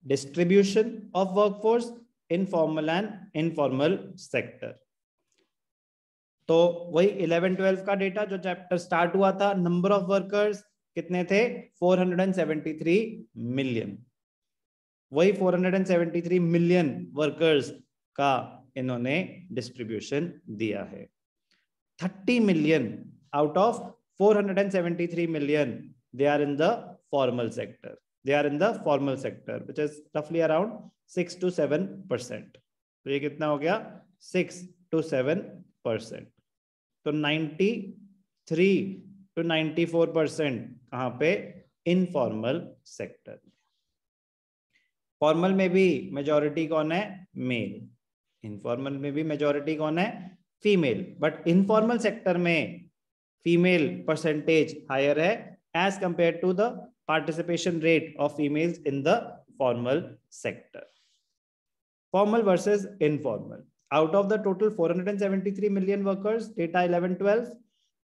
Distribution of workforce in formal and informal sector. तो वही 11-12 का डेटा जो चैप्टर स्टार्ट हुआ था, नंबर ऑफ वर्कर्स कितने थे? 473 मिलियन। वही 473 मिलियन वर्कर्स का इन्होंने डिस्ट्रीब्यूशन दिया है। 30 million out of 473 million they are in the formal sector, they are in the formal sector which is roughly around 6 to 7%। तो ये कितना हो गया? 6 to 7%। तो 93 to 94% कहाँ पे? Informal sector. फॉर्मल में भी मेजॉरिटी कौन है? मेल। इनफॉर्मल में भी मेजॉरिटी कौन है? फीमेल। बट इनफॉर्मल सेक्टर में फीमेल परसेंटेज हायर है as compare to the participation rate of females in the formal sector. Formal versus informal. Out of the total 473 million workers, data 11-12,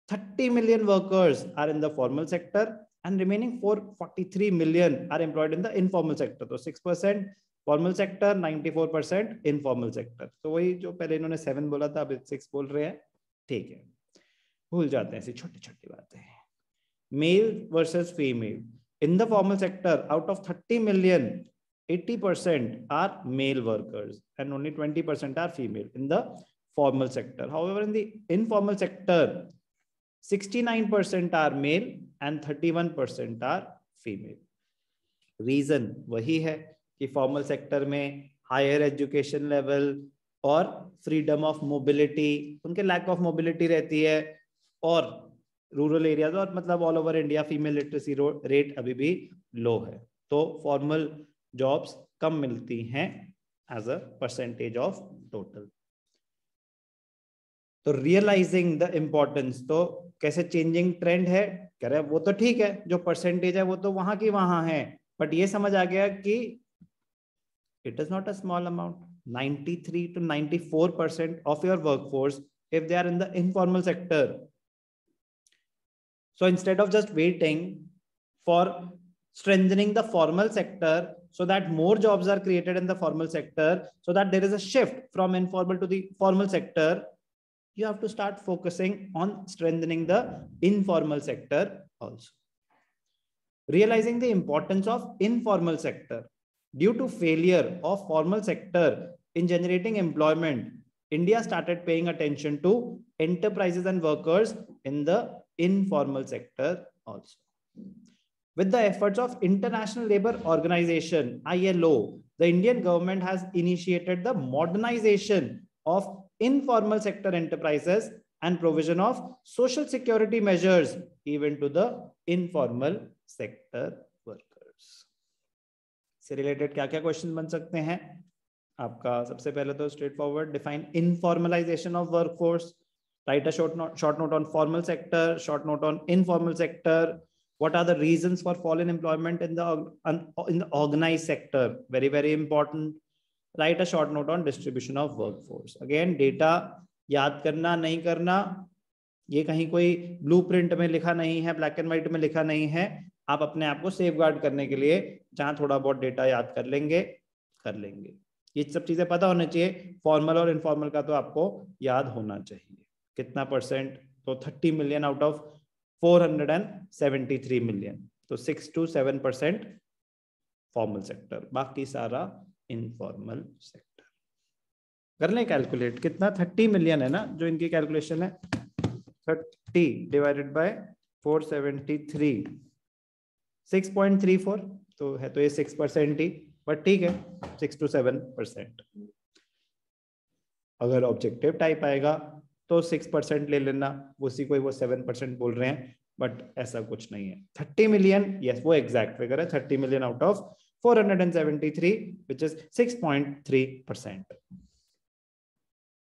30 million workers are in the formal sector and remaining 443 million are employed in the informal sector. So 6% formal sector, 94% informal sector. तो वही जो पहले इन्होंने 7 बोला था, अब 6 बोल रहे हैं। ठीक है, भूल जाते हैं ऐसी छोटी छोटी बातें। Male versus female. In the formal sector, out of 30 million, 80% are male workers and only 20% are female in the formal sector. However, in the informal sector, 69% are male and 31% are female. Reason वही है कि formal sector में higher education level और freedom of mobility, उनके lack of mobility रहती है, और rural areas और मतलब all over India female literacy rate अभी भी लो है, तो फॉर्मल जॉब्स कम मिलती हैं as a percentage of total. तो रियलाइजिंग द इम्पोर्टेंस, तो कैसे चेंजिंग ट्रेंड है कह रहे हैं, वो तो ठीक है, जो परसेंटेज है वो तो वहां की वहां है, बट ये समझ आ गया कि it is not a small amount. 93 to 94% of your workforce if they are in the informal sector. So instead of just waiting for strengthening the formal sector so that more jobs are created in the formal sector, so that there is a shift from informal to the formal sector, you have to start focusing on strengthening the informal sector also. Realizing the importance of informal sector. Due to failure of formal sector in generating employment, India started paying attention to enterprises and workers in the informal sector also. With the efforts of International Labour Organization (ILO), the Indian government has initiated the modernization of informal sector enterprises and provision of social security measures even to the informal sector workers. से related क्या क्या question बन सकते हैं आपका? सबसे पहले तो straight forward, define informalisation of workforce, write a short note on formal sector, short note on informal sector. What are the reasons for fall in employment in the organized sector? Very, very important. Write a short note on distribution of workforce. Again, data याद करना नहीं करना, ये कहीं कोई blueprint में लिखा नहीं है, ब्लैक एंड व्हाइट में लिखा नहीं है। आप अपने आप को सेफगार्ड करने के लिए जहां थोड़ा बहुत डेटा याद कर लेंगे कर लेंगे। ये सब चीजें पता होनी चाहिए। फॉर्मल और इनफॉर्मल का तो आपको याद होना चाहिए। कितना परसेंट? तो 30 मिलियन आउट ऑफ 473 मिलियन, तो 6 to 7% फॉर्मल सेक्टर, बाकी सारा इनफॉर्मल सेक्टर। कर लें कैलकुलेट, कितना? 30 मिलियन है ना जो इनकी कैलकुलेशन है। 30 डिवाइडेड बाय 473, 6.34 तो है, तो ये 6% ही, बट ठीक है 6 to 7%। अगर ऑब्जेक्टिव टाइप आएगा तो 6% ले लेना, उसी को वो 7% बोल रहे हैं, बट ऐसा कुछ नहीं है। 30 मिलियन, यस वो एग्जैक्ट फिगर है, 30 million out of 473 which is 6.3%।